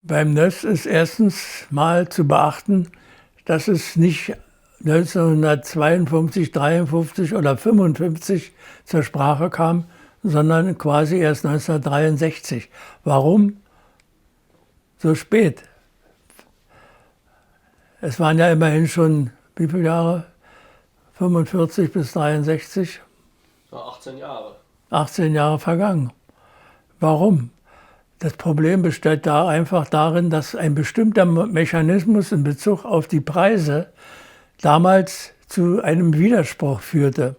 Beim NÖS ist erstens mal zu beachten, dass es nicht 1952, 53 oder 55 zur Sprache kam, sondern quasi erst 1963. Warum so spät? Es waren ja immerhin schon, wie viele Jahre? 45 bis 63? Ja, 18 Jahre. 18 Jahre vergangen. Warum? Das Problem besteht da einfach darin, dass ein bestimmter Mechanismus in Bezug auf die Preise damals zu einem Widerspruch führte.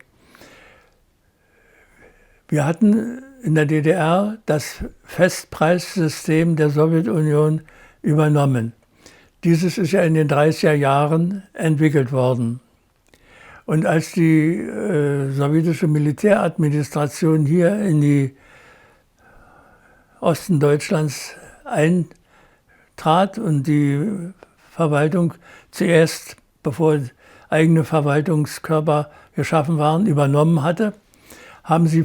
Wir hatten in der DDR das Festpreissystem der Sowjetunion übernommen. Dieses ist ja in den 30er Jahren entwickelt worden. Und als die sowjetische Militäradministration hier in die Osten Deutschlands eintrat und die Verwaltung zuerst, bevor eigene Verwaltungskörper geschaffen waren, übernommen hatte, haben sie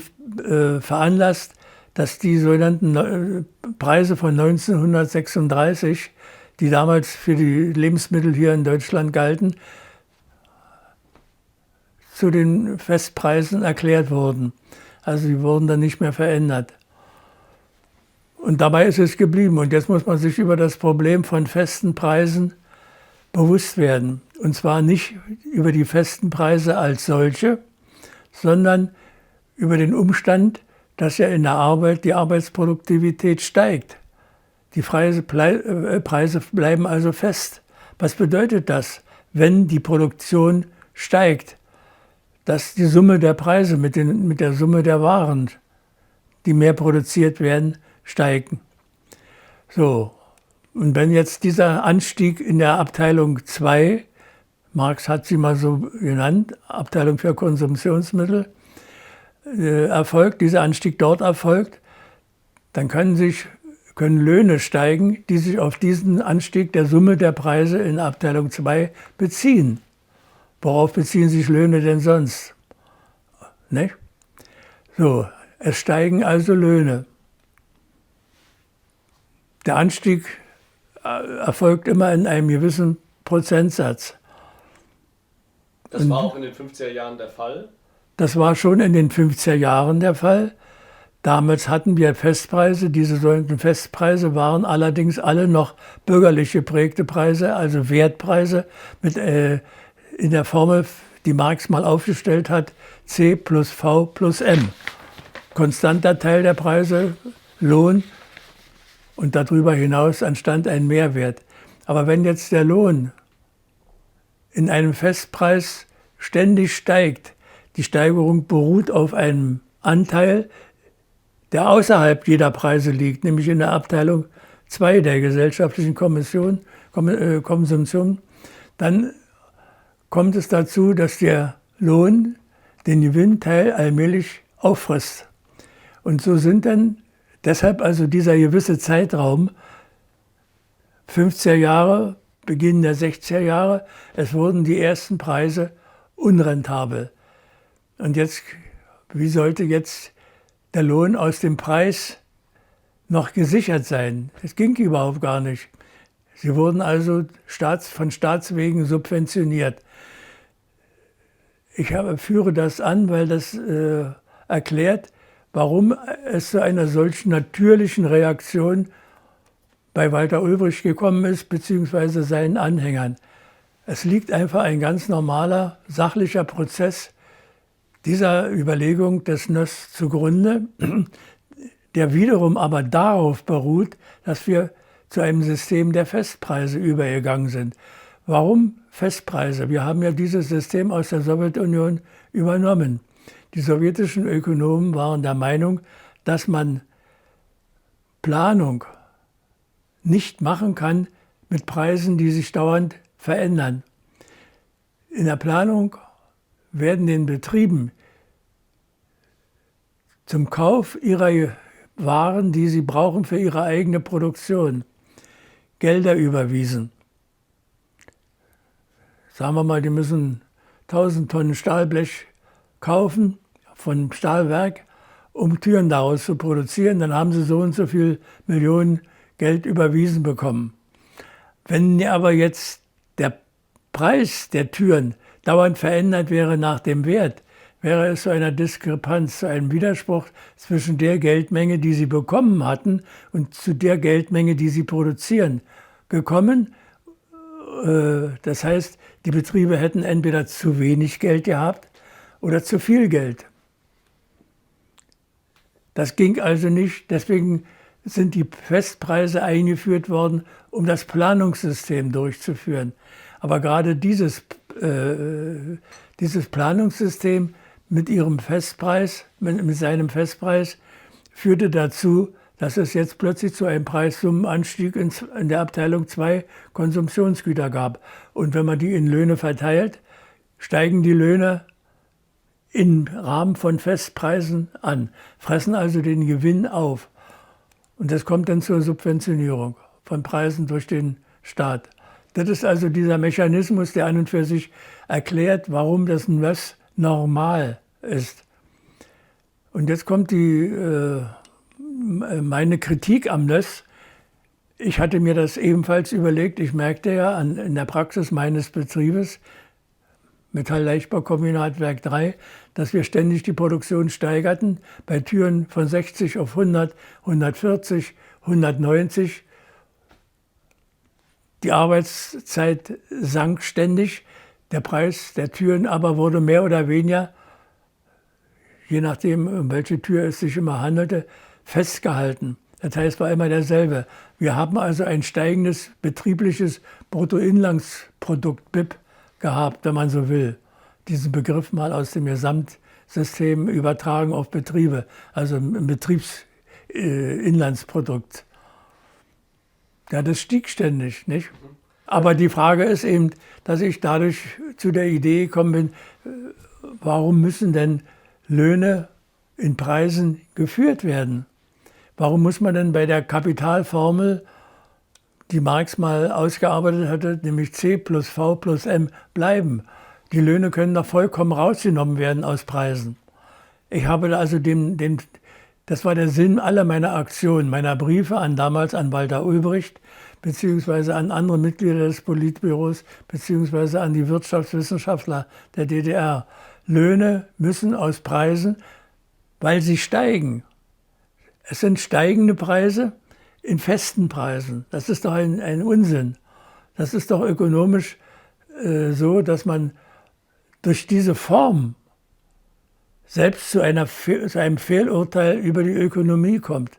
veranlasst, dass die sogenannten Preise von 1936, die damals für die Lebensmittel hier in Deutschland galten, zu den Festpreisen erklärt wurden. Also die wurden dann nicht mehr verändert. Und dabei ist es geblieben. Und jetzt muss man sich über das Problem von festen Preisen bewusst werden. Und zwar nicht über die festen Preise als solche, sondern über den Umstand, dass ja in der Arbeit die Arbeitsproduktivität steigt. Die Preise bleiben also fest. Was bedeutet das, wenn die Produktion steigt? Dass die Summe der Preise mit der Summe der Waren, die mehr produziert werden, steigen. So, und wenn jetzt dieser Anstieg in der Abteilung 2, Marx hat sie mal so genannt, Abteilung für Konsumptionsmittel, erfolgt, dieser Anstieg dort erfolgt, dann können Löhne steigen, die sich auf diesen Anstieg der Summe der Preise in Abteilung 2 beziehen. Worauf beziehen sich Löhne denn sonst? Nicht? So, es steigen also Löhne. Der Anstieg erfolgt immer in einem gewissen Prozentsatz. Das war auch in den 50er Jahren der Fall? Das war schon in den 50er Jahren der Fall. Damals hatten wir Festpreise. Diese sogenannten Festpreise waren allerdings alle noch bürgerlich geprägte Preise, also Wertpreise mit in der Formel, die Marx mal aufgestellt hat, C plus V plus M. Konstanter Teil der Preise, Lohn, und darüber hinaus entstand ein Mehrwert. Aber wenn jetzt der Lohn in einem Festpreis ständig steigt, die Steigerung beruht auf einem Anteil, der außerhalb jeder Preise liegt, nämlich in der Abteilung 2 der gesellschaftlichen Konsumtion, dann kommt es dazu, dass der Lohn den Gewinnteil allmählich auffrisst. Und so sind dann deshalb also dieser gewisse Zeitraum, 50er Jahre, Beginn der 60er Jahre, es wurden die ersten Preise unrentabel. Und jetzt, wie sollte jetzt der Lohn aus dem Preis noch gesichert sein? Das ging überhaupt gar nicht. Sie wurden also von Staatswegen subventioniert. Ich führe das an, weil das erklärt, warum es zu einer solchen natürlichen Reaktion bei Walter Ulbricht gekommen ist, beziehungsweise seinen Anhängern. Es liegt einfach ein ganz normaler, sachlicher Prozess dieser Überlegung des NÖS zugrunde, der wiederum aber darauf beruht, dass wir zu einem System der Festpreise übergegangen sind. Warum Festpreise? Wir haben ja dieses System aus der Sowjetunion übernommen. Die sowjetischen Ökonomen waren der Meinung, dass man Planung nicht machen kann mit Preisen, die sich dauernd verändern. In der Planung werden den Betrieben zum Kauf ihrer Waren, die sie brauchen für ihre eigene Produktion, Gelder überwiesen. Sagen wir mal, die müssen 1000 Tonnen Stahlblech kaufen von Stahlwerk, um Türen daraus zu produzieren. Dann haben sie so und so viel Millionen Geld überwiesen bekommen. Wenn aber jetzt der Preis der Türen dauernd verändert wäre nach dem Wert, wäre es zu einer Diskrepanz, zu einem Widerspruch zwischen der Geldmenge, die sie bekommen hatten, und zu der Geldmenge, die sie produzieren, gekommen. Das heißt, die Betriebe hätten entweder zu wenig Geld gehabt oder zu viel Geld. Das ging also nicht, deswegen sind die Festpreise eingeführt worden, um das Planungssystem durchzuführen. Aber gerade dieses Planungssystem mit ihrem Festpreis, mit seinem Festpreis, führte dazu, dass es jetzt plötzlich zu einem Preissummenanstieg in der Abteilung 2 Konsumtionsgüter gab. Und wenn man die in Löhne verteilt, steigen die Löhne im Rahmen von Festpreisen an, fressen also den Gewinn auf. Und das kommt dann zur Subventionierung von Preisen durch den Staat. Das ist also dieser Mechanismus, der an und für sich erklärt, warum das NÖS normal ist. Und jetzt kommt meine Kritik am NÖS. Ich hatte mir das ebenfalls überlegt. Ich merkte ja in der Praxis meines Betriebes, Metall-Leichtbaukombinat Werk 3, dass wir ständig die Produktion steigerten, bei Türen von 60 auf 100, 140, 190. Die Arbeitszeit sank ständig, der Preis der Türen aber wurde mehr oder weniger, je nachdem, um welche Tür es sich immer handelte, festgehalten. Das heißt, es war immer derselbe. Wir haben also ein steigendes betriebliches Bruttoinlandsprodukt, BIP, gehabt, wenn man so will. Diesen Begriff mal aus dem Gesamtsystem übertragen auf Betriebe, also ein Betriebsinlandsprodukt. Ja, das stieg ständig, nicht? Aber die Frage ist eben, dass ich dadurch zu der Idee gekommen bin, warum müssen denn Löhne in Preisen geführt werden? Warum muss man denn bei der Kapitalformel, die Marx mal ausgearbeitet hatte, nämlich C plus V plus M, bleiben? Die Löhne können doch vollkommen rausgenommen werden aus Preisen. Ich habe also das war der Sinn aller meiner Aktionen, meiner Briefe damals an Walter Ulbricht, beziehungsweise an andere Mitglieder des Politbüros, beziehungsweise an die Wirtschaftswissenschaftler der DDR. Löhne müssen aus Preisen, weil sie steigen. Es sind steigende Preise in festen Preisen. Das ist doch ein Unsinn. Das ist doch ökonomisch so, dass man durch diese Form selbst zu einem Fehlurteil über die Ökonomie kommt.